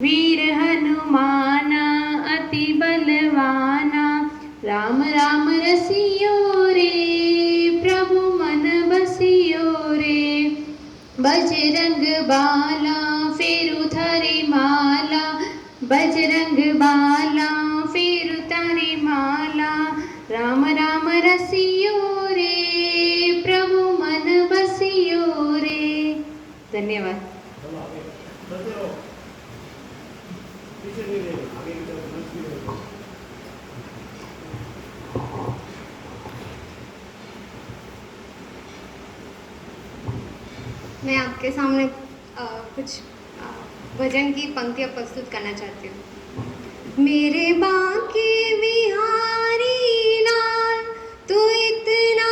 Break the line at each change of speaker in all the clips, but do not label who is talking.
वीर हनुमाना अति बलवाना, राम राम रसियो रे, प्रभु मन बसियो रे। बजरंग बाला फेरु थारी माला, बजरंग बाला फेरु थारी माला, राम राम रसियो रे, प्रभु मन बसियो रे। धन्यवाद।
मैं आपके सामने कुछ भजन की पंक्तियाँ प्रस्तुत करना चाहती हूँ। मेरे बांके बिहारी लाल, तू इतना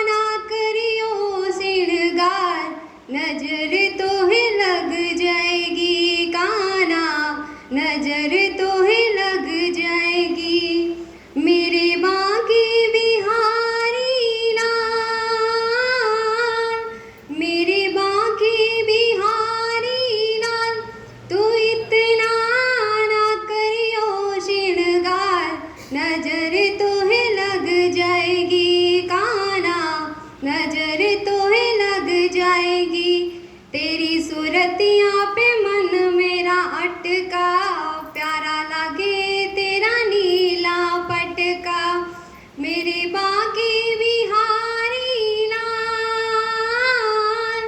ना करियो सिरगार, नजर तो है लग जाएगी काना, नजर तो है लग जाएगी। मेरे बांके बिहारी लाल, मेरे बांके बिहारी लाल, तू इतना ना करियो श्रृंगार, नजर तो है लग जाएगी काना, नजर तो है लग जाएगी। तेरी सूरतियाँ पे मन मेरा अटका, प्यारा लगे तेरा नीला पटका। मेरे बांके बिहारी लाल,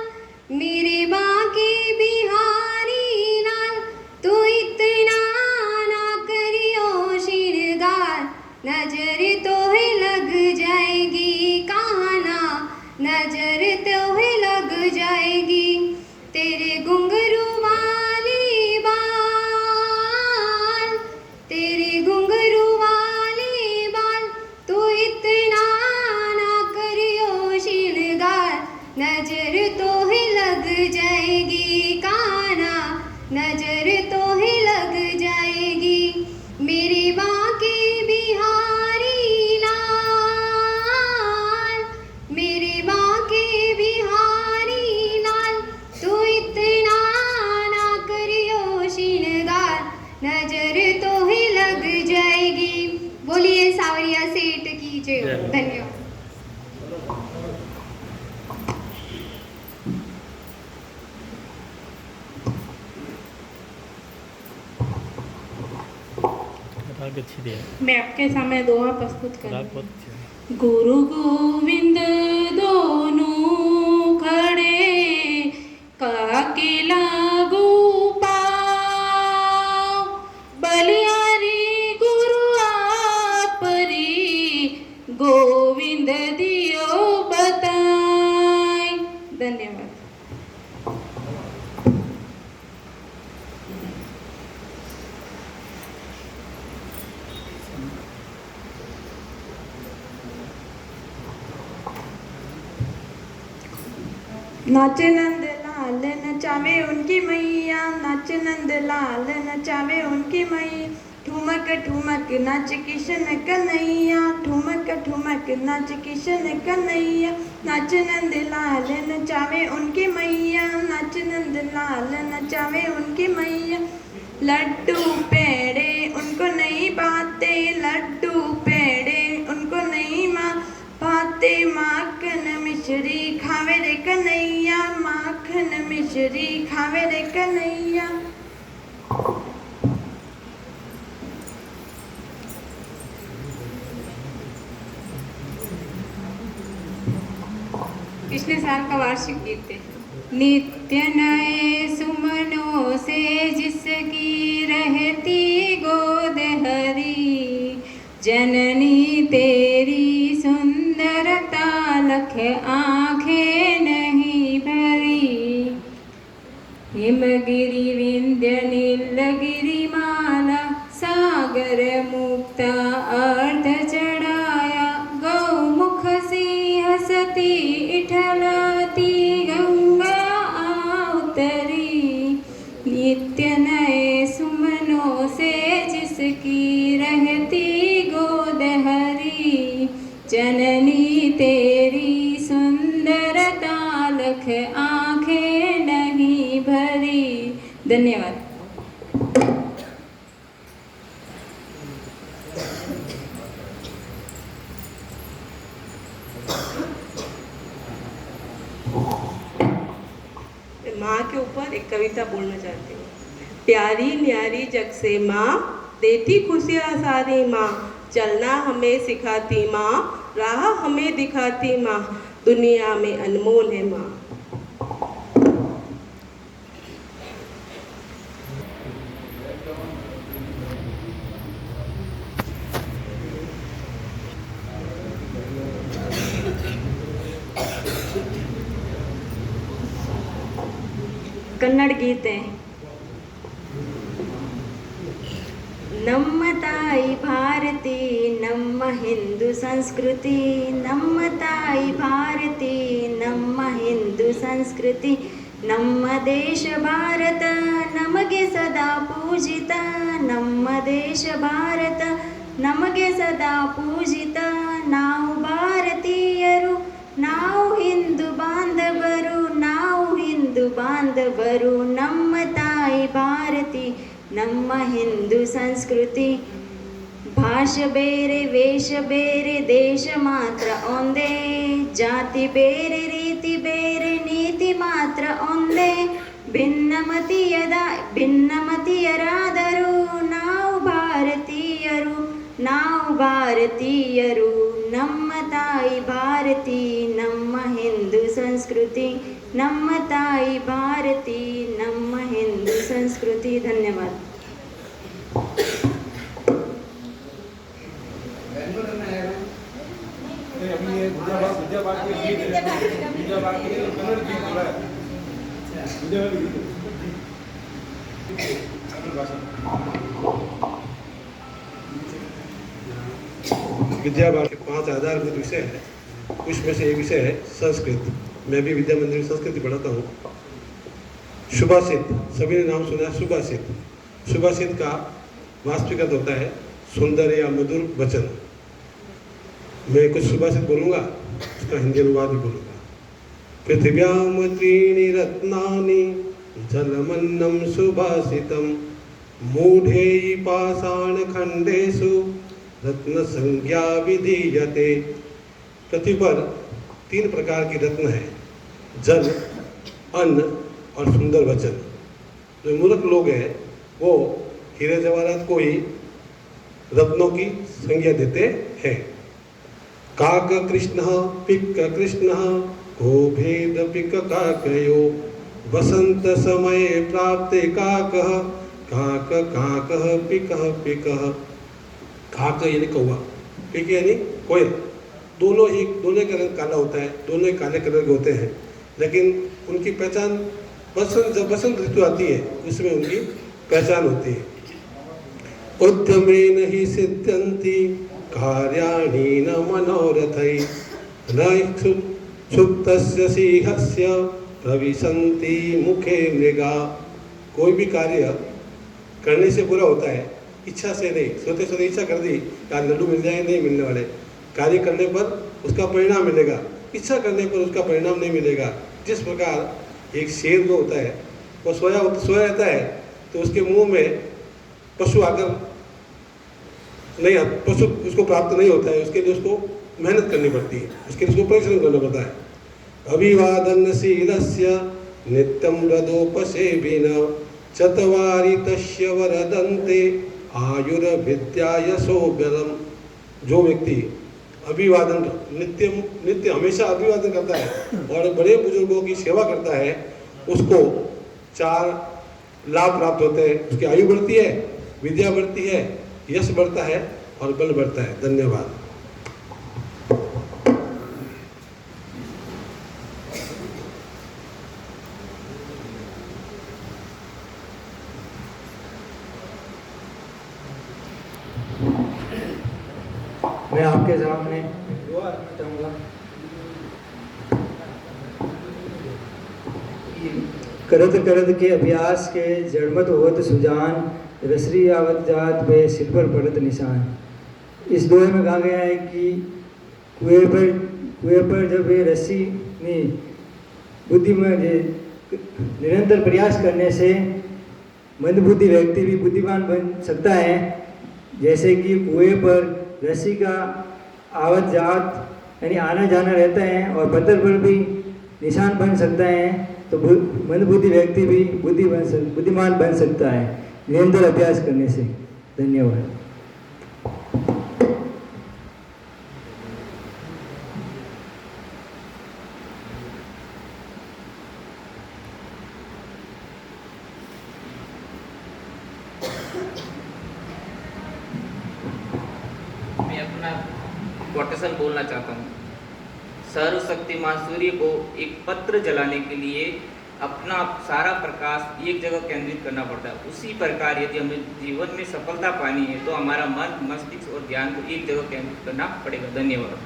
मेरे बांके बिहारी लाल, तू इतना ना करियो श्रृंगार, नजर तो है लग जाएगी काना, नजर तो है लग जाएगी। तेरे घुंघरू वाली बाल, तेरे घुंघरू वाली बाल, तू इतना ना करियो श्रृंगार, नजर तो है लग जाएगी काना, नजर तो है लग जाएगी। मेरे बांके बिहारी लाल, मेरे बांके बिहारी लाल, तू इतना ना करियो श्रृंगार, नजर तो है लग जाएगी। बोलिए सावरिया सेठ की जय। धन्यवाद।
मैं आपके सामने दोहा प्रस्तुत करूँगी। गुरु गोविंद दोनों खड़े, काके लागू पाँव, बलियारी गुरु आपरी, गोविंद दियो बताए। धन्यवाद।
नाच नंद लाल नचावे उनकी मैया, नाच नंद लाल नचावे उनकी मैया। ठुमक ठुमक नाच किशन कन्हैया, ठुमक ठुमक नाच किशन कन्हैया। नाच नंद लाल नचावे उनकी मैया, नाच नंद लाल नचावे उनकी मैया। लड्डू पेड़े उनको नहीं बाते, लड्डू पेड़े उनको नहीं भाते। माखन मिश्री खावे रे कन्हैया, माखन मिश्री खावे रे कन्हैया।
पिछले साल का वार्षिक गीत है। नित्य नए सुमनों से जिसकी रहती गोद हरी, जननी तेरी सुंदरता लख आँखें नहीं भरी। हिमगिरि विंध्य नीलगिरि माला, सागर मुक्ता अर्ध चढ़ाया। गौमुख सिंह सती इठलाती, गंगा अवतरी। नित्य नए सुमनों से जिसकी रहती गोद हरी, जननी तेरी सुंदरता लख आँखें नहीं भरी। धन्यवाद।
के ऊपर एक कविता बोलना चाहती हूँ। प्यारी न्यारी जग से माँ, देती खुशियाँ सारी माँ, चलना हमें सिखाती माँ, राह हमें दिखाती माँ, दुनिया में अनमोल है माँ।
कन्नड़ गीत है। ನಮ್ಮ ತಾಯಿ ಭಾರತಿ ನಮ್ಮ ಹಿಂದೂ ಸಂಸ್ಕೃತಿ, ನಮ್ಮ ತಾಯಿ ಭಾರತಿ ನಮ್ಮ ಹಿಂದೂ ಸಂಸ್ಕೃತಿ, ನಮ್ಮ ದೇಶ ಭಾರತ ನಮಗೆ ಸದಾ ಪೂಜಿತ, ನಮ್ಮ ದೇಶ ಭಾರತ ನಮಗೆ ಸದಾ ಪೂಜಿತ, ನಾವು ಭಾರತೀಯರು ನಾವು ಹಿಂದೂ ಬಾಂಧವರು, ನಾವು ಹಿಂದೂ ಬಾಂಧವರು, ನಮ್ಮ ತಾಯಿ ಭಾರತಿ ನಮ್ಮ ಹಿಂದೂ ಸಂಸ್ಕೃತಿ. ಭಾಷೆ ಬೇರೆ ವೇಷ ಬೇರೆ ದೇಶ ಮಾತ್ರ ಒಂದೇ, ಜಾತಿ ಬೇರೆ ರೀತಿ ಬೇರೆ ನೀತಿ ಮಾತ್ರ ಒಂದೇ, ಭಿನ್ನಮತೀಯರಾದರೂ ನಾವು ಭಾರತೀಯರು, ನಾವು ಭಾರತೀಯರು, ನಮ್ಮ ತಾಯಿ ಭಾರತಿ ನಮ್ಮ ಹಿಂದೂ ಸಂಸ್ಕೃತಿ, ನಮ್ಮ ತಾಯಿ ಭಾರತಿ ನಮ್ಮ ಹಿಂದೂ ಸಂಸ್ಕೃತಿ. ಧನ್ಯವಾದ.
विद्या भारती 5 आधारभूत विषय है, उसमें से एक विषय है संस्कृत। मैं भी विद्या मंदिर में संस्कृति पढ़ाता हूँ। सुभाषित, सभी ने नाम सुना है सुभाषित। सुभाषित का वास्तविक अर्थ होता है सुंदर या मधुर वचन। मैं कुछ सुभाषित बोलूँगा, उसका हिंदी अनुवाद भी बोलूँगा। पृथिव्याम त्रीणि रत्नानि जलमन्नं सुभाषितं, मूढैः पाषाणखण्डेषु रत्न संज्ञा विधीयते। पृथ्वी पर 3 प्रकार की रत्न है, जल, अन्न और सुंदर वचन। जो मूर्ख लोग हैं वो हीरे जवाहरात को ही रत्नों की संज्ञा देते हैं। काक कृष्ण पिक कृष्ण को भेद पिक काकयो, वसंत समय प्राप्त काक काक काक पिक पिक। काक यानी कौवा, पिक यानी कोयल। दोनों का रंग काला होता है, दोनों ही काले कलर के होते हैं, लेकिन उनकी पहचान जब बसंत ऋतु आती है उसमें उनकी पहचान होती है। उद्यमेन हि सिद्ध्यन्ति कार्याणि न मनोरथै, न क्षुप्तस्य सिंहस्य प्रविशन्ति मुखे मृगा। कोई भी कार्य करने से पूरा होता है, इच्छा से नहीं। सोते सोते इच्छा कर दी यार लड्डू मिल जाए, नहीं मिलने वाले। कार्य करने पर उसका परिणाम मिलेगा, इच्छा करने पर उसका परिणाम नहीं मिलेगा। जिस प्रकार एक शेर जो होता है वो सोया रहता है तो उसके मुंह में पशु आकर नहीं, पशु उसको प्राप्त नहीं होता है, उसके लिए उसको मेहनत करनी पड़ती है, उसके लिए उसको परिश्रम करना पड़ता है। अभिवादनशीलस्य नित्यं हृदोपसेविना, चत्वारि तस्य वरदन्ते आयुर्विद्या यशोबलम्। जो व्यक्ति अभिवादन नित्य हमेशा अभिवादन करता है और बड़े बुजुर्गों की सेवा करता है, उसको 4 लाभ प्राप्त होते हैं। उसकी आयु बढ़ती है, विद्या बढ़ती है, यश बढ़ता है और बल बढ़ता है। धन्यवाद।
मैं आपके सामने दुआ रखना चाहूँगा। करत करत के अभ्यास के जड़मत होत सुजान, रसरी आवत जात पे सिर पर पड़त निशान। इस दोहे में कहा गया है कि कुएं पर जब ये रस्सी नहीं बुद्धि में निरंतर प्रयास करने से मंदबुद्धि व्यक्ति भी बुद्धिमान बन सकता है। जैसे कि कुएं पर रस्सी का आवत जात यानी आना जाना रहता है और पत्थर पर भी निशान बन सकता है। तो मंदबुद्धि व्यक्ति भी बुद्धिमान बन सकता है निरंतर अभ्यास करने से। धन्यवाद।
मैं अपना कोटेशन बोलना चाहता हूँ। सर्वशक्तिमान सूर्य को एक पत्र जलाने के लिए अपना सारा प्रकाश एक जगह केंद्रित करना पड़ता है। उसी प्रकार यदि हमें जीवन में सफलता पानी है तो हमारा मन, मस्तिष्क और ध्यान को एक जगह केंद्रित करना पड़ेगा। धन्यवाद।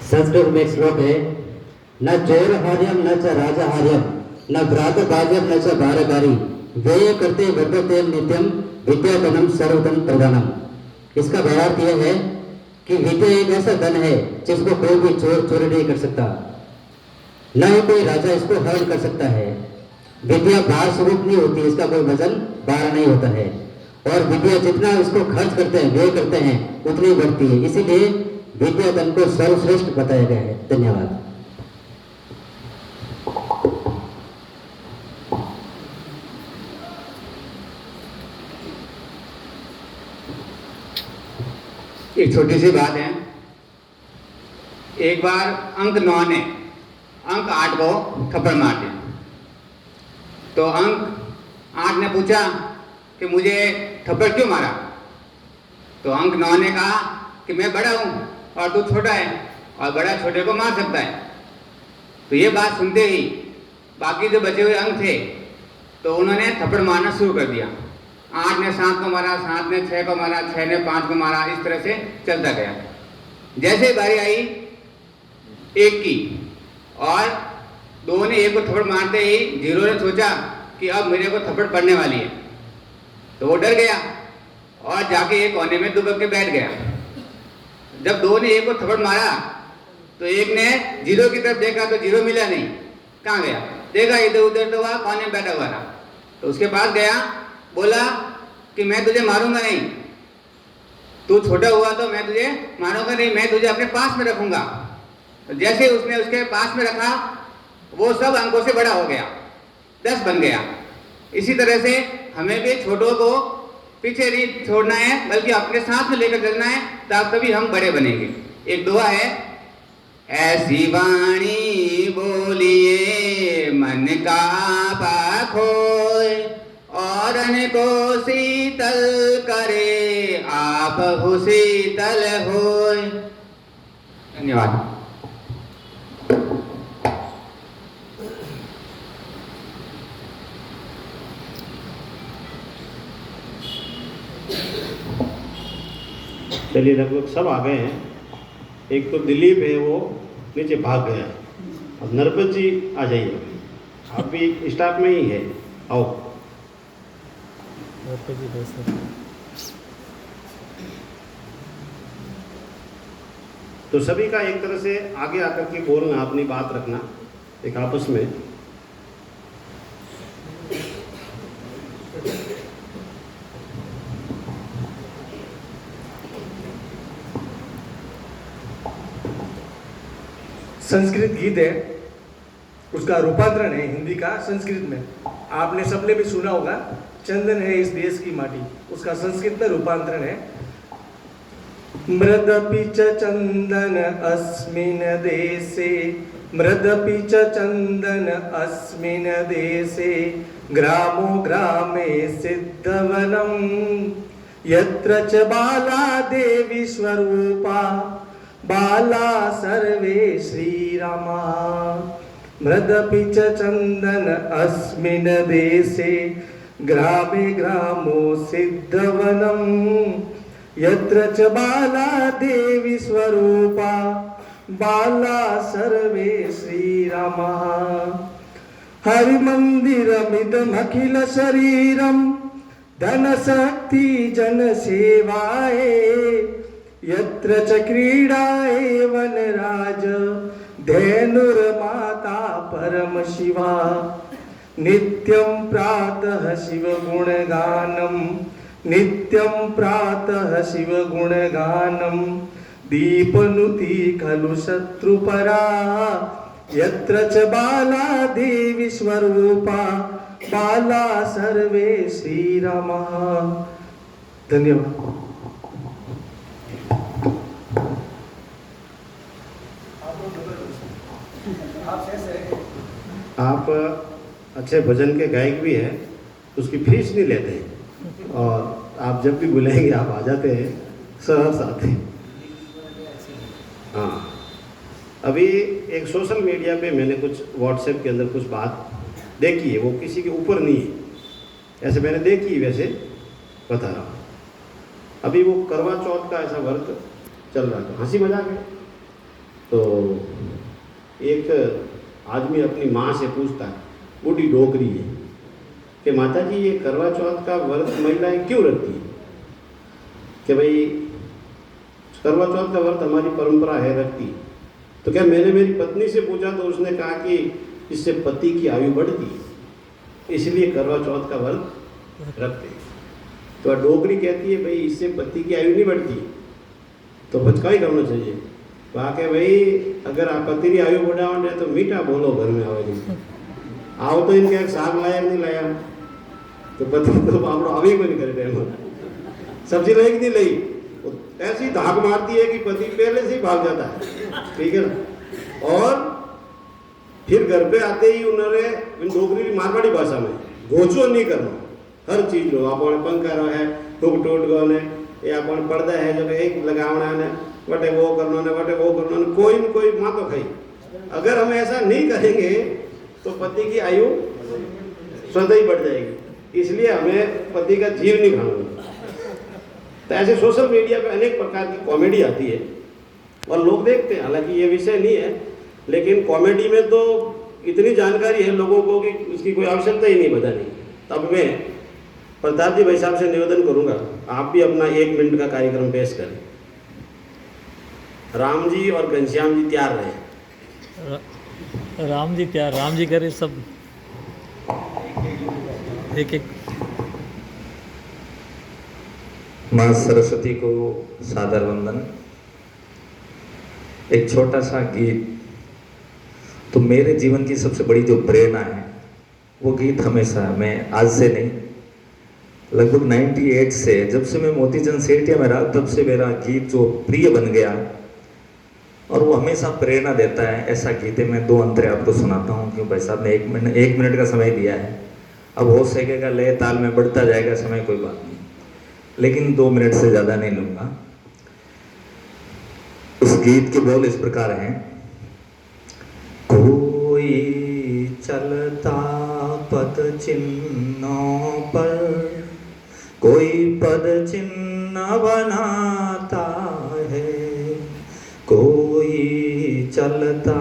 संस्कृत में एक श्लोक है, न चोर हार्यम न च राजा हार्यम न भ्रात भाजम न च भारकारी व्यय करते वर्धते नित्यम विद्याधनम सर्वधन प्रधानम। इसका भावार्थ यह है कि विद्या एक ऐसा धन है जिसको कोई भी चोर चोरी नहीं कर सकता, न ही कोई राजा इसको हरण कर सकता है। विद्या भार स्वरूप नहीं होती, इसका कोई वजन भार नहीं होता है, और विद्या जितना इसको खर्च करते हैं, व्यय करते हैं, उतनी बढ़ती है। इसीलिए विद्या धन को सर्वश्रेष्ठ बताया गया है। धन्यवाद।
एक छोटी सी बात है। एक बार अंक 9 ने अंक 8 को थप्पड़ मार दिया, तो अंक 8 ने पूछा कि मुझे थप्पड़ क्यों मारा? तो अंक 9 ने कहा कि मैं बड़ा हूं और तू छोटा है और बड़ा छोटे को मार सकता है। तो ये बात सुनते ही बाकी जो बचे हुए अंक थे तो उन्होंने थप्पड़ मारना शुरू कर दिया। 8 ने 7 को मारा, 7 ने 6 को मारा, 6 ने 5 को मारा, इस तरह से चलता गया। जैसे बारी आई 1 की और 2 ने 1 को थप्पड़ मारते ही 0 ने सोचा कि अब मेरे को थप्पड़ पड़ने वाली है, तो वो डर गया और जाके एक कोने में दुबक के बैठ गया। जब 2 ने 1 को थप्पड़ मारा तो 1 ने 0 की तरफ देखा तो 0 मिला नहीं, कहाँ गया? देखा इधर उधर तो वह कोने में बैठा हुआ था। तो उसके पास गया, बोला कि मैं तुझे मारूंगा नहीं, तू छोटा हुआ तो मैं तुझे मारूंगा नहीं, मैं तुझे अपने पास में रखूंगा। तो जैसे उसने उसके पास में रखा वो सब अंकों से बड़ा हो गया, 10 बन गया। इसी तरह से हमें भी छोटों को पीछे नहीं छोड़ना है बल्कि अपने साथ में लेकर चलना है, तभी हम बड़े बनेंगे। एक दुआ है, ऐसी वाणी बोलिए मन का पाखोय और को शीतल करे आप हो शीतल होय। धन्यवाद।
चलिए लगभग सब आ गए हैं। एक तो दिलीप है वो नीचे भाग गया। अब नरपत जी आ जाइए, आप भी स्टाफ में ही है, आओ। तो सभी का एक तरह से आगे आकर के बोलना, अपनी बात रखना एक आपस में।
संस्कृत गीत है, उसका रूपांतरण है हिंदी का संस्कृत में। आपने सबने भी सुना होगा, चंदन है इस देश की माटी, उसका संस्कृत में रूपांतरण है। मृदपि च चंदन अस्मिन् देशे, मृदपि च चंदन अस्मिन् देशे, ग्रामो ग्रामे सिद्धवनम, यत्र च बाला देवी स्वरूपा, बाला सर्वे श्रीरामा। मृदपि च चंदन अस्मिन् देशे, ग्रामे ग्रामो सिद्धवनम, यत्र च बाला देवी स्वरूपा, बाला सर्वे श्रीरामा। हरिमन्दिरमिदमखिल शरीरम, धन शक्ति जन सेवाए, यत्र च क्रीडाए वनराज, धेनुर्माता परम शिवा। नित्यं प्रातः शिवगुणगानं नित्यं प्रातः शिवगुणगानं दीपनुति खलु शत्रुपरा यत्र च बाला देवी स्वरूपा बाला सर्वे श्रीरामः। धन्यवाद।
आप अच्छे भजन के गायक भी हैं, उसकी फीस नहीं लेते हैं और आप जब भी बुलाएंगे आप आ जाते हैं, सहर्ष आते हैं। हाँ, अभी एक सोशल मीडिया पे मैंने कुछ व्हाट्सएप के अंदर कुछ बात देखी है, वो किसी के ऊपर नहीं है, ऐसे मैंने देखी वैसे बता रहा हूँ। अभी वो करवा चौथ का ऐसा व्रत चल रहा था, हंसी मजाक है। तो एक आदमी अपनी माँ से पूछता है, बूढ़ी डोकरी है, कि माता जी ये करवा चौथ का व्रत महिलाएं क्यों रखती हैं? कि भाई करवा चौथ का व्रत हमारी परंपरा है, रखती। तो क्या मैंने मेरी पत्नी से पूछा तो उसने कहा कि इससे पति की आयु बढ़ती है, इसलिए करवा चौथ का व्रत रखते हैं। तो डोकरी कहती है भाई इससे पति की आयु नहीं बढ़ती, तो बचका ही करना चाहिए। कहा कि भाई अगर आप पति की आयु बढ़ाओ तो मीठा बोलो घर में आवे नहीं आओ, तो इनके एक साग लाया नहीं लाया, तो पति तो आप आवे ही नहीं करे, सब्जी लाई कि नहीं लाई, ऐसी धाक मारती है कि पति पहले से ही भाग जाता है, ठीक है ना। और फिर घर पे आते ही उन्होंने डोगरी मारवाड़ी भाषा में गोचो नहीं करना, हर चीज लो आप पंखा रो है टूट टूट गो ने या पर्दा है जो एक लगावना ने वटे वो करना ने वटे वो करना ने, कोई न कोई माँ तो खाई। अगर हम ऐसा नहीं करेंगे तो पति की आयु स्वतः ही बढ़ जाएगी, इसलिए हमें पति का जीव नहीं खाना। तो ऐसे सोशल मीडिया पे अनेक प्रकार की कॉमेडी आती है और लोग देखते हैं, हालांकि ये विषय नहीं है, लेकिन कॉमेडी में तो इतनी जानकारी है लोगों को कि उसकी कोई आवश्यकता ही नहीं बताने। तब मैं प्रताप जी भाई साहब से निवेदन करूंगा, आप भी अपना 1 मिनट का कार्यक्रम पेश करें। राम जी और घनश्याम जी तैयार रहे।
राम जी तैयार, राम जी करे सब एक एक।
माँ सरस्वती को सादर वंदन। एक छोटा सा गीत, तो मेरे जीवन की सबसे बड़ी जो प्रेरणा है वो गीत हमेशा, मैं आज से नहीं लगभग 98 से, जब से मैं मोतीचंद सेठिया में रहा तब से मेरा गीत जो प्रिय बन गया और वो हमेशा प्रेरणा देता है। ऐसा गीत है, मैं 2 अंतरे आपको सुनाता हूँ क्योंकि भाई साहब ने 1 मिनट का समय दिया है। अब हो सकेगा लय ताल में बढ़ता जाएगा समय, कोई बात नहीं, लेकिन 2 मिनट से ज़्यादा नहीं लूँगा। उस गीत के बोल इस प्रकार हैं। कोई चलता पद चिन्हों पर, कोई पद चिन्ह बनाता है, कोई चलता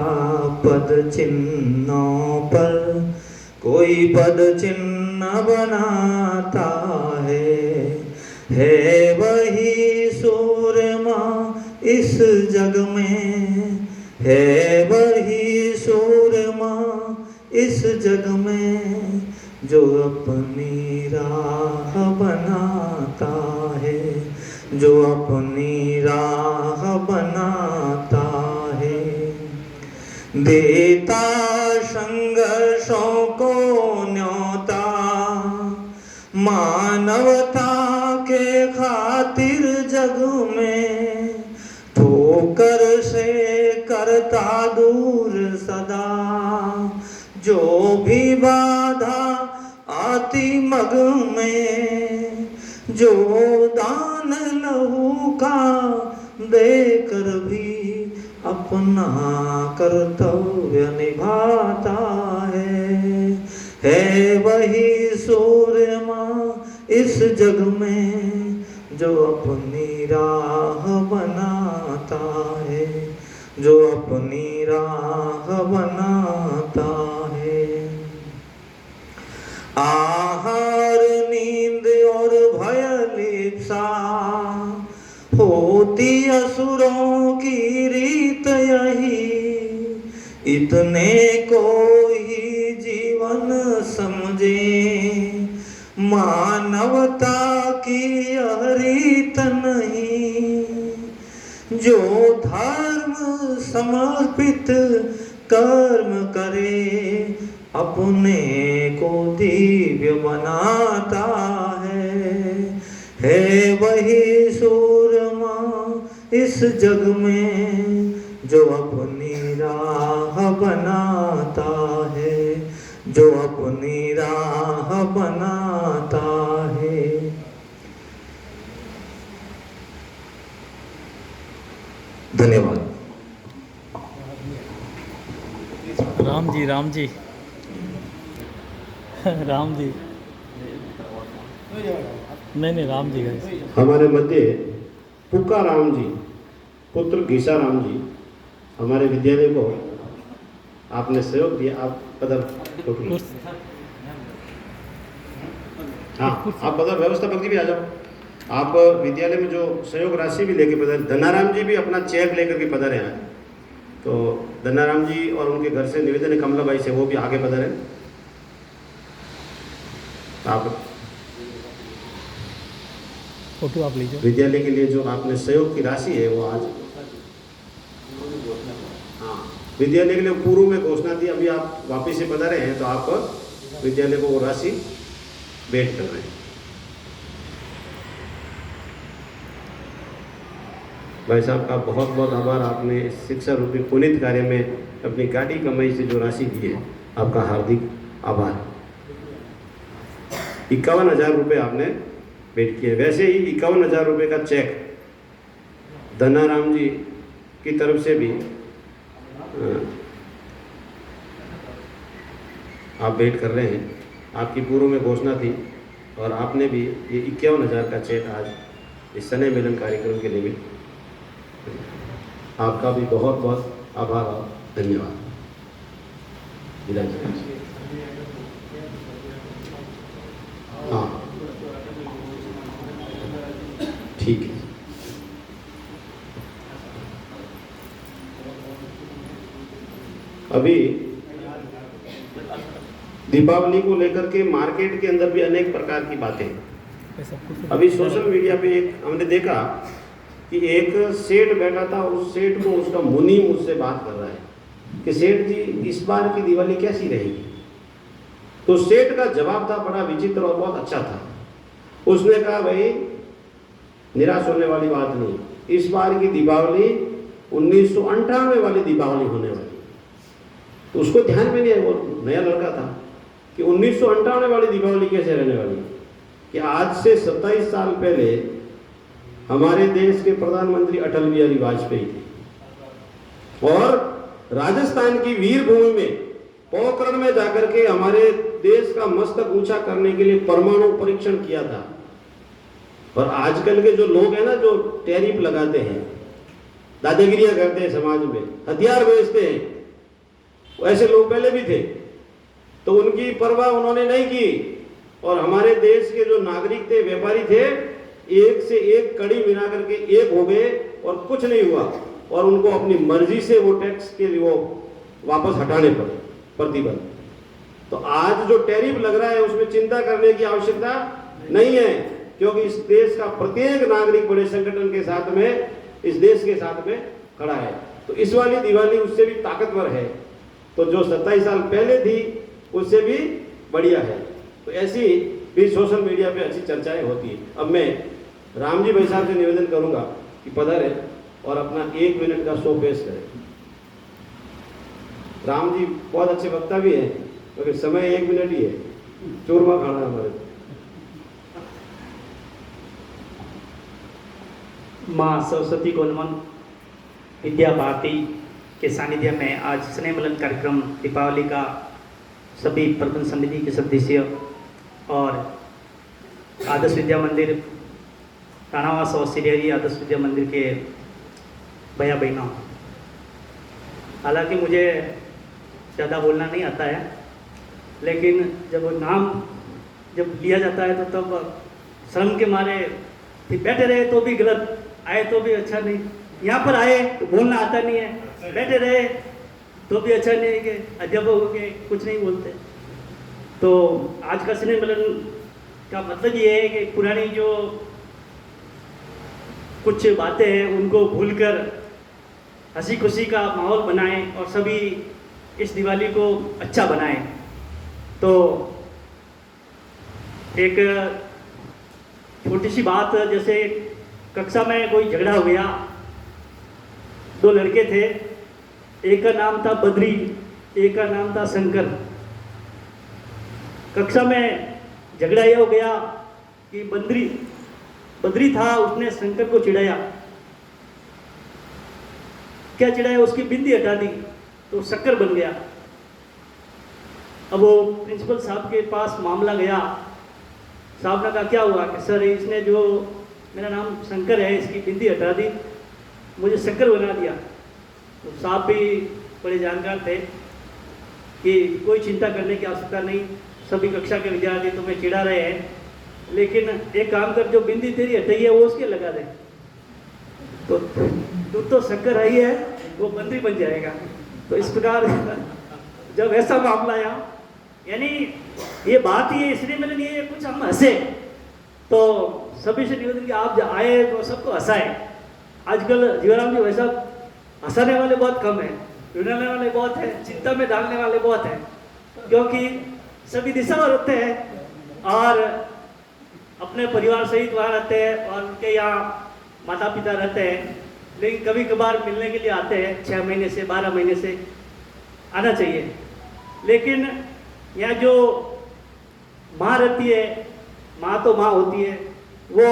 पद चिन्हों पर, कोई पद चिन्ह बनाता है वही सूरमा इस जग में, है वही सूरमा इस जग में, जो अपनी राह बनाता है, जो अपनी राह बनाता है। देता संघर्षों को न्योता, मानवता के खातिर जग में, ठोकर से करता दूर सदा, जो भी बाधा आती मग में, जो दान लहू का देकर भी अपना कर्तव्य निभाता है वही सूर्यमा इस जग में, जो अपनी राह बनाता है, जो अपनी राह बनाता है। आहार नींद और भय लिप्सा होती असुरों की रीत यही, इतने को ही जीवन समझे, मानवता की रीत नहीं, जो धर्म समर्पित कर्म करे, अपने को दिव्य बनाता है वही सूरमा इस जग में, जो अपनी राह बनाता है, जो अपनी राह बनाता है। धन्यवाद।
राम जी राम जी राम जी नहीं राम जी गए।
हमारे मध्य पुक्का राम जी पुत्र गीसा राम जी, हमारे विद्यालय को आपने सहयोग दिया। आप पदर हाँ आप पदर व्यवस्थापक जी भी आ जाओ। आप विद्यालय में जो सहयोग राशि भी लेके पधारे, धनाराम जी भी अपना चेक लेकर के पधारे हैं। तो धनाराम जी और उनके घर से निवेदन है कमला बाई से, वो भी आगे पधारे। आप
फोटो आप लीजिए।
विद्यालय के लिए जो आपने सहयोग की राशि है वो आज हाँ विद्यालय के लिए पूर्व में घोषणा थी, अभी आप वापिस से पधारे हैं तो आप विद्यालय को वो राशि भेंट कर रहे हैं। भाई साहब का बहुत बहुत आभार, आपने इस शिक्षा रूपी पुनीत कार्य में अपनी गाड़ी कमाई से जो राशि दी है, आपका हार्दिक आभार। 51,000 रुपये आपने भेंट किए। वैसे ही 51,000 रुपये का चेक धनाराम जी की तरफ से भी आप भेंट कर रहे हैं। आपकी पूर्व में घोषणा थी और आपने भी ये 51,000 का चेक आज इस स्नेह मिलन कार्यक्रम के लिए भी। आपका भी बहुत बहुत आभार और धन्यवाद। हाँ ठीक है। अभी दीपावली को लेकर के मार्केट के अंदर भी अनेक प्रकार की बातें। अभी सोशल मीडिया पे एक हमने देखा कि एक सेठ बैठा था, उस सेठ को उसका मुनि मुझसे बात कर रहा है कि सेठ जी इस बार की दिवाली कैसी रहेगी। तो सेठ का जवाब था बड़ा विचित्र और बहुत अच्छा था। उसने कहा भाई निराश होने वाली बात नहीं, इस बार की दीपावली 1998 वाली दीपावली होने वाली। तो उसको ध्यान में नहीं आया, वो नया लड़का था कि 1998 वाली दीपावली कैसे रहने वाली। कि आज से 27 साल पहले हमारे देश के प्रधानमंत्री अटल बिहारी वाजपेयी थे और राजस्थान की वीर भूमि में पोखरण में जाकर के हमारे देश का मस्तक ऊंचा करने के लिए परमाणु परीक्षण किया था। और आजकल के जो लोग हैं ना, जो टैरिफ लगाते हैं, दादागिरियां करते हैं, समाज में हथियार बेचते हैं, ऐसे लोग पहले भी थे। तो उनकी परवाह उन्होंने नहीं की और हमारे देश के जो नागरिक थे, व्यापारी थे, एक से एक कड़ी मिला करके एक हो गए और कुछ नहीं हुआ और उनको अपनी मर्जी से वो टैक्स के लिए वो वापस हटाने पड़े प्रतिबंध। तो आज जो टैरिफ लग रहा है उसमें चिंता करने की आवश्यकता नहीं है, क्योंकि इस देश का प्रत्येक नागरिक बड़े संगठन के साथ में, इस देश के साथ में खड़ा है। तो इस वाली दिवाली उससे भी ताकतवर है, तो जो 27 साल पहले थी उससे भी बढ़िया है। तो ऐसी भी सोशल मीडिया पे अच्छी चर्चाएं होती है। अब मैं राम जी भाई साहब से निवेदन करूंगा कि पधारे और अपना 1 मिनट का शो पेश करें। राम जी बहुत अच्छे वक्ता भी हैं, क्योंकि समय 1 मिनट ही है, चूरमा खाना हमारे।
माँ सरस्वती को नमन। विद्या भारती के सानिध्य में आज स्नेह मिलन कार्यक्रम दीपावली का सभी प्रबंध समिति के सदस्य और आदर्श विद्या मंदिर राणावास और सिरियरी आदर्श विद्या मंदिर के भैया बहनों, हालांकि मुझे ज़्यादा बोलना नहीं आता है, लेकिन जब वो नाम जब लिया जाता है तो तब शर्म के मारे बैठे रहे तो भी गलत, आए तो भी अच्छा नहीं, यहाँ पर आए तो बोलना आता नहीं है, बैठे रहे तो भी अच्छा नहीं है कि अजब हो गए कुछ नहीं बोलते। तो आज का स्नेह मिलन का मतलब ये है कि पुरानी जो कुछ बातें हैं उनको भूलकर हंसी खुशी का माहौल बनाएं और सभी इस दिवाली को अच्छा बनाएं। तो एक छोटी सी बात, जैसे कक्षा में कोई झगड़ा हो गया, दो लड़के थे, एक का नाम था बद्री, एक का नाम था शंकर। कक्षा में झगड़ा यह हो गया कि बद्री था, उसने शंकर को चिढ़ाया। क्या चिढ़ाया? उसकी बिंदी हटा दी तो शक्कर बन गया। अब वो प्रिंसिपल साहब के पास मामला गया। साहब ने कहा क्या हुआ? कि सर इसने जो मेरा नाम शंकर है इसकी बिंदी हटा दी, मुझे शक्कर बना दिया। तो साहब भी बड़े जानकार थे कि कोई चिंता करने की आवश्यकता नहीं, सभी कक्षा के विद्यार्थी तुम्हें चिढ़ा रहे हैं, लेकिन एक काम कर, जो बिंदी तेरी हटाई है वो उसके लगा दे, तो तू तो शक्कर आई है, वो बंदी बन जाएगा। तो इस प्रकार जब ऐसा मामला आया, यानी ये बात ही है, इसलिए मैंने ये कुछ हम हंसे, तो सभी से निवेदन कि आप जब आए तो सबको हंसाए। आजकल जीवाराम जी वैसा हंसाने वाले बहुत कम है, रुलाने वाले बहुत है, चिंता में डालने वाले बहुत है, क्योंकि सभी दिशावर होते हैं और अपने परिवार सहित वहाँ रहते हैं और उनके यहाँ माता पिता रहते हैं, लेकिन कभी कभार मिलने के लिए आते हैं। 6 महीने से 12 महीने से आना चाहिए। लेकिन यहाँ जो माँ रहती है, माँ तो माँ होती है, वो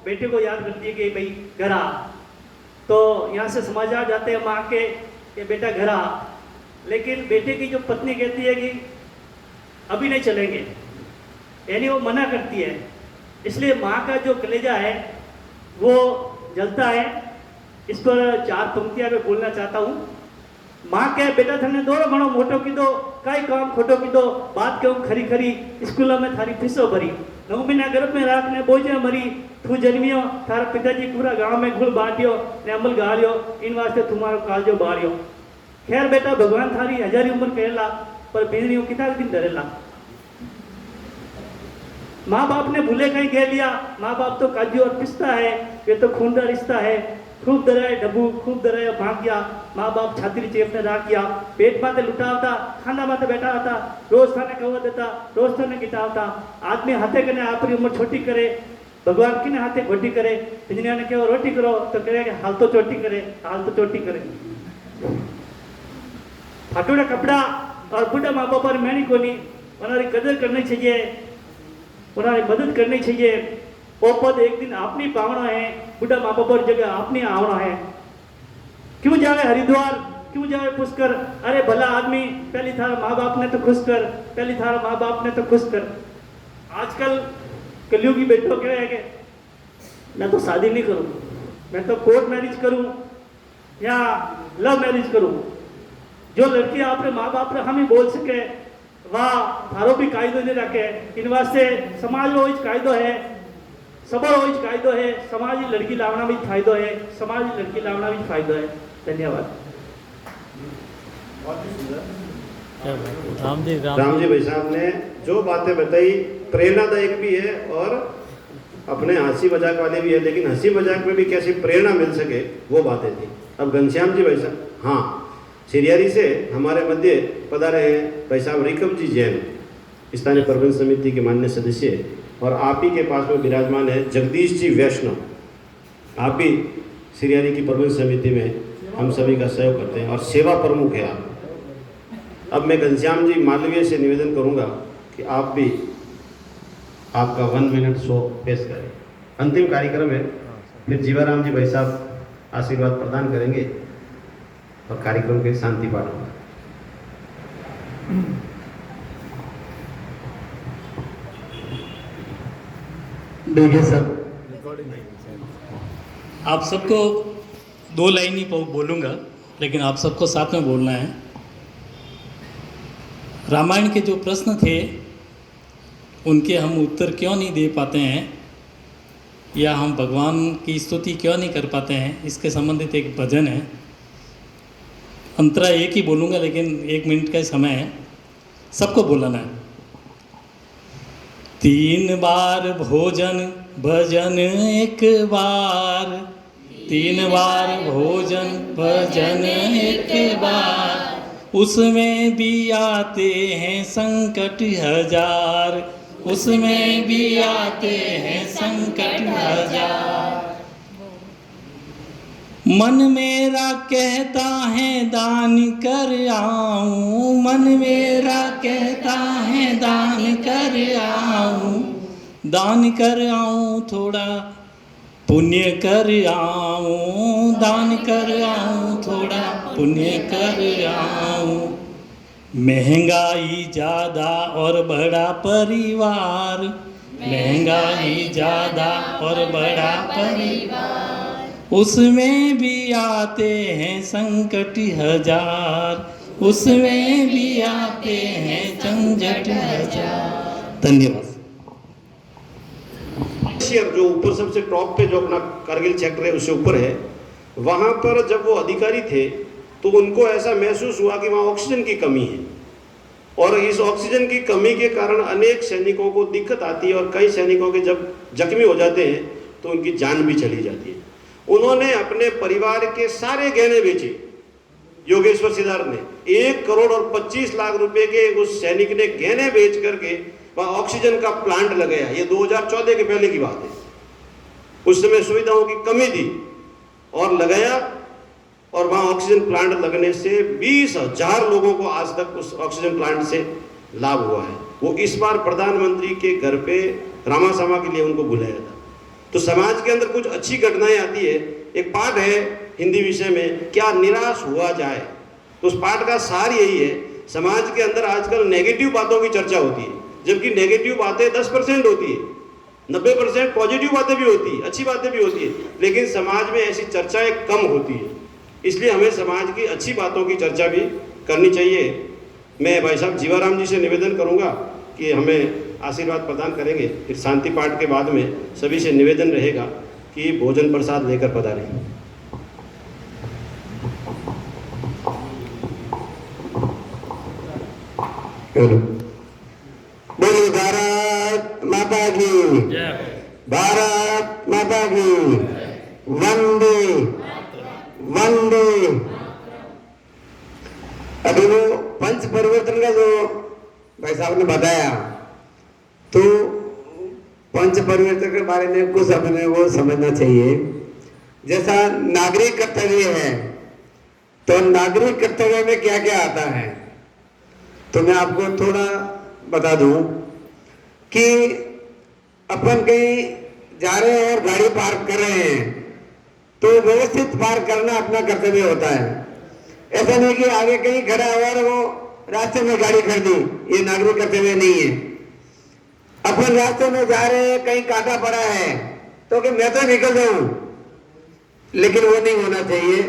बेटे को याद करती है कि भाई घर आ, तो यहाँ से समाचार जाते हैं माँ के कि बेटा घर आ, लेकिन बेटे की जो पत्नी कहती है कि अभी नहीं चलेंगे, यानी वो मना करती है। इसलिए माँ का जो कलेजा है वो जलता है। इस पर 4 पंक्तियाँ मैं बोलना चाहता हूँ। माँ कहे बेटा थने दौड़ो घणो मोटो कीधो, काई काम खोटो कीधो, बात कहूँ खरी खरी, स्कूल में थारी फीसो भरी, 9 महीना गर्भ में राखने बोझे मरी, तू जन्मियो, थारा पिताजी पूरा गांव में गुड़ बांटियो ने अमल गालियो, इन वास्ते तुम्हारो कालजो बारियो। खैर बेटा भगवान थारी हजारी उम्र करेला, पर बीजनियों कितना दिन डरेला। माँ बाप ने भूले कहीं कह लिया, माँ बाप तो काजू और पिस्ता है, ये तो खून का रिश्ता है। खूब दराए डब्बू, खूब दराए भाग गया, माँ बाप छात्री चेप ने राख गया, पेट माते लुटावता, खाना माते बैठा होता, रोज थाने कवा देता, रोज थाने गिटावता। आदमी हाथे कने आपरी उम्र छोटी करे, भगवान किने हाथे घोटी करे। इंजीनियर ने कहो रोटी करो तो कहे हाल तो चोटी करे, हाल तो चोटी करे। फाटूड़ा कपड़ा और बुढ़ा माँ बाप पर मैनी कोनी, उन्होंने कदर करनी चाहिए, उन्होंने मदद करनी चाहिए। वो पद एक दिन आपनी पावना है, बुढ़ा माँ बाप पर जगह आपनी आवना है। क्यों जावे हरिद्वार, क्यों जावे पुष्कर? अरे भला आदमी, पहली थारा माँ बाप ने तो खुश कर, पहली थारा माँ बाप ने तो खुश कर। आजकल कलयुगी बेटो कह रहे हैं कि मैं तो शादी नहीं करूं, मैं तो कोर्ट मैरिज करूं या लव मैरिज करूं। जो लड़की आपने माँ बाप ने हमें बोल सके वाह थारो भी कायदो नहीं रखे, इन वास्ते समाज वो कायदो है, सबल वो कायदो है, समाज लड़की लावना भी फायदो है, समाज लड़की लावना भी फायदो है। धन्यवाद।
राम जी
भाई साहब ने जो बातें बताई प्रेरणादायक भी है और अपने हंसी मजाक वाले भी है, लेकिन हंसी मजाक में भी कैसी प्रेरणा मिल सके वो बातें थी। अब घनश्याम जी भाई साहब, हाँ, सिरियारी से हमारे मध्य पधारे हैं भाई साहब रिकम जी जैन, स्थानीय प्रबंध समिति के माननीय सदस्य, और आप ही के पास में विराजमान है जगदीश जी वैष्णव। आप भी सिरियारी की प्रबंध समिति में हम सभी का सहयोग करते हैं और सेवा प्रमुख है आप। अब मैं घनश्याम जी मालवीय से निवेदन करूंगा कि आप भी आपका 1 मिनट शो पेश करें। अंतिम कार्यक्रम है, फिर जीवाराम जी भाई साहब आशीर्वाद प्रदान करेंगे और कार्यक्रम के शांति पाठ होगा।
देखिए सर, आप सबको 2 लाइन ही बोलूँगा, लेकिन आप सबको साथ में बोलना है। रामायण के जो प्रश्न थे उनके हम उत्तर क्यों नहीं दे पाते हैं, या हम भगवान की स्तुति क्यों नहीं कर पाते हैं, इसके संबंधित एक भजन है। अंतरा एक ही बोलूँगा, लेकिन 1 मिनट का समय है, सबको बोलना है। तीन बार भोजन भजन एक बार, तीन बार भोजन भजन एक बार, उसमें भी आते हैं संकट हजार, उसमें भी आते हैं संकट हजार। मन मेरा कहता है दान कर आऊं, मन मेरा कहता है दान कर आऊं, दान कर आऊं थोड़ा पुण्य कर आऊं, दान कर आऊं थोड़ा पुण्य कर आऊं। महंगाई ज़्यादा और बड़ा परिवार, महंगाई ज़्यादा और बड़ा परिवार, उसमें भी आते हैं संकट हजार, उसमें भी आते हैं झंझट हजार। धन्यवाद।
जो ऊपर सबसे टॉप पे जो अपना कारगिल सेक्टर है उससे ऊपर है, वहाँ पर जब वो अधिकारी थे तो उनको ऐसा महसूस हुआ कि वहाँ ऑक्सीजन की कमी है, और इस ऑक्सीजन की कमी के कारण अनेक सैनिकों को दिक्कत आती है, और कई सैनिकों के जब जख्मी हो जाते हैं तो उनकी जान भी चली जाती है। उन्होंने अपने परिवार के सारे गहने बेचे, योगेश्वर सिद्धार्थ ने 1 करोड़ और 25 लाख रुपए के उस सैनिक ने गहने बेच करके वहाँ ऑक्सीजन का प्लांट लगाया। ये 2014 के पहले की बात है। उस समय सुविधाओं की कमी थी और लगाया, और वहाँ ऑक्सीजन प्लांट लगने से 20,000 लोगों को आज तक उस ऑक्सीजन प्लांट से लाभ हुआ है। वो इस बार प्रधानमंत्री के घर पे रामासामा के लिए उनको बुलाया था। तो समाज के अंदर कुछ अच्छी घटनाएं आती है। एक पाठ है हिंदी विषय में, क्या निराश हुआ जाए, तो उस पाठ का सार यही है, समाज के अंदर आजकल नेगेटिव बातों की चर्चा होती है, जबकि नेगेटिव बातें 10% होती है, 90% पॉजिटिव बातें भी होती है, अच्छी बातें भी होती है, लेकिन समाज में ऐसी चर्चाएं कम होती है। इसलिए हमें समाज की अच्छी बातों की चर्चा भी करनी चाहिए। मैं भाई साहब जीवाराम जी से निवेदन करूंगा कि हमें आशीर्वाद प्रदान करेंगे। फिर शांति पाठ के बाद में सभी से निवेदन रहेगा कि भोजन प्रसाद लेकर पधारें।
बोलिए भारत माता की, भारत माता की, वंदे वंदे। अभी वो पंच परिवर्तन का जो भाई साहब ने बताया, तो पंच परिवर्तन के बारे में कुछ अपने वो समझना चाहिए। जैसा नागरिक कर्तव्य है, तो नागरिक कर्तव्य में क्या क्या आता है, तो मैं आपको थोड़ा बता दूं कि अपन कहीं जा रहे हैं और गाड़ी पार्क कर रहे हैं, तो व्यवस्थित पार्क करना अपना कर्तव्य होता है। ऐसा नहीं कि आगे कहीं खड़ा हुआ और वो रास्ते में गाड़ी खड़ दी, ये नागरिक कर्तव्य नहीं है। अपन रास्ते में जा रहे हैं, कहीं कांटा पड़ा है तो कि मैं तो निकल जाऊं, लेकिन वो नहीं होना चाहिए।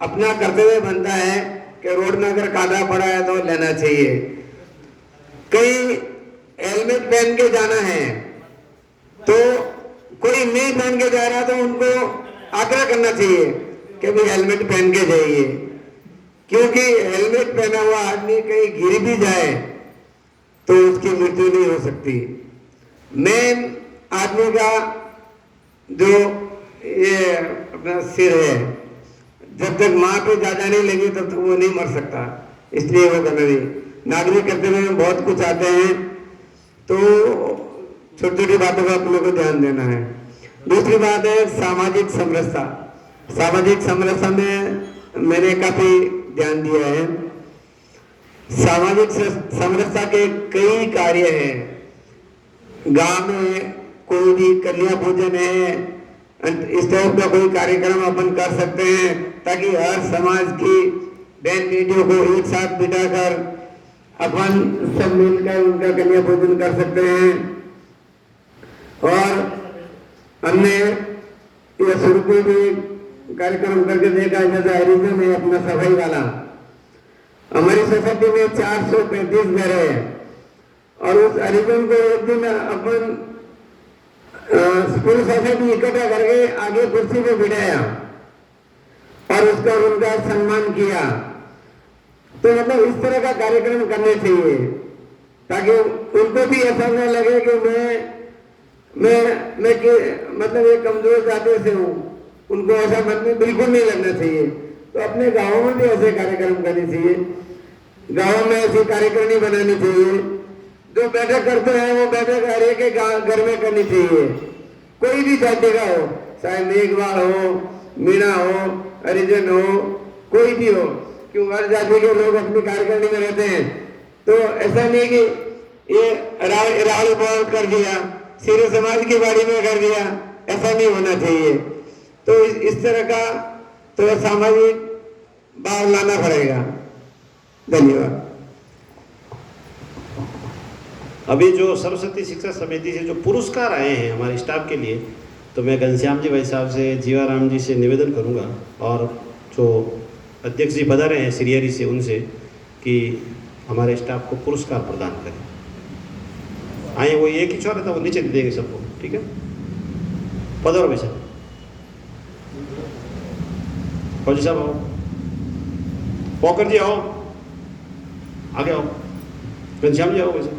अपना कर्तव्य बनता है कि रोड में अगर कांटा पड़ा है तो लेना चाहिए। कहीं हेलमेट पहन के जाना है, तो कोई नहीं पहन के जा रहा तो उनको आग्रह करना चाहिए कि भाई हेलमेट पहन के जाइए, क्योंकि हेलमेट पहना हुआ आदमी कहीं गिर भी जाए तो उसकी मृत्यु नहीं हो सकती। मेन आदमी का जो ये अपना सिर है, जब तक माँ पे ज्यादा नहीं लगी तब तक वो नहीं मर सकता, इसलिए वो करना नहीं। नागरिक कर्तव्य में बहुत कुछ आते हैं, तो छोटी छोटी बातों का अपने को ध्यान देना है। दूसरी बात है सामाजिक समरसता। सामाजिक समरसता में मैंने काफी ध्यान दिया है। सामाजिक समरसता के कई कार्य हैं। गांव में कोई भी कन्या पूजन है, इस तरह का कोई कार्यक्रम अपन कर सकते हैं, ताकि हर समाज की बहन बेटियों को एक साथ बिठाकर अपन सब मिलकर उनका कन्या पूजन कर सकते हैं। और हमने ये शुरू में भी कार्यक्रम करके देखा, जैसे हरिजन है अपना सफाई वाला, हमारी सोसाइटी में 435 घर है, और उस हरिजन को एक दिन अपन पूरी सोसाइटी इकट्ठा करके आगे कुर्सी पे बिठाया और उसका उनका सम्मान किया। तो मतलब इस तरह का कार्यक्रम करने चाहिए। ताकि उनको भी ऐसा न लगे कि मैं मतलब एक कमजोर जाति से हूँ, उनको ऐसा मन में बिल्कुल नहीं लगना चाहिए। तो अपने गाँव में भी ऐसे कार्यक्रम करने चाहिए, गाँव में ऐसी कार्यक्रम बनानी चाहिए। जो बैठक करते हैं वो बैठक हर एक के घर में करनी चाहिए, कोई भी जाति का हो, चाहे मेघवाल हो, मीणा हो, हरिजन हो, कोई भी हो, क्यों हर जाति के लोग अपनी कार्यकारिणी में रहते हैं। तो ऐसा नहीं कि ये राहुल बहुत कर दिया, सिर समाज के बारे में कर दिया, ऐसा नहीं होना चाहिए। तो इस तरह का तो सामाजिक भाव लाना पड़ेगा। धन्यवाद।
अभी जो सरस्वती शिक्षा समिति से जो पुरस्कार आए हैं हमारे स्टाफ के लिए, तो मैं घनश्याम जी भाई साहब से, जीवाराम जी से निवेदन करूंगा और जो अध्यक्ष जी पधारे हैं सिरियरी से, उनसे कि हमारे स्टाफ को पुरस्कार प्रदान करें। आए वो एक ही छोर था, वो नीचे दे देंगे सबको, ठीक है। पधारो भाई साहब, फौजी साहब आओ, पोकर जी आओ, आगे आओ, घनश्याम जी आओ वैसे,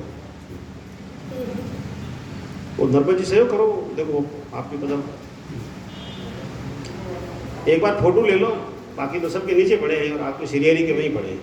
वो नर्मद जी सहयोग करो, देखो आप भी पधारो। एक बार फोटो ले लो, बाकी तो सबके नीचे पड़े हैं और आपके सिरियरी के वहीं पड़े हैं।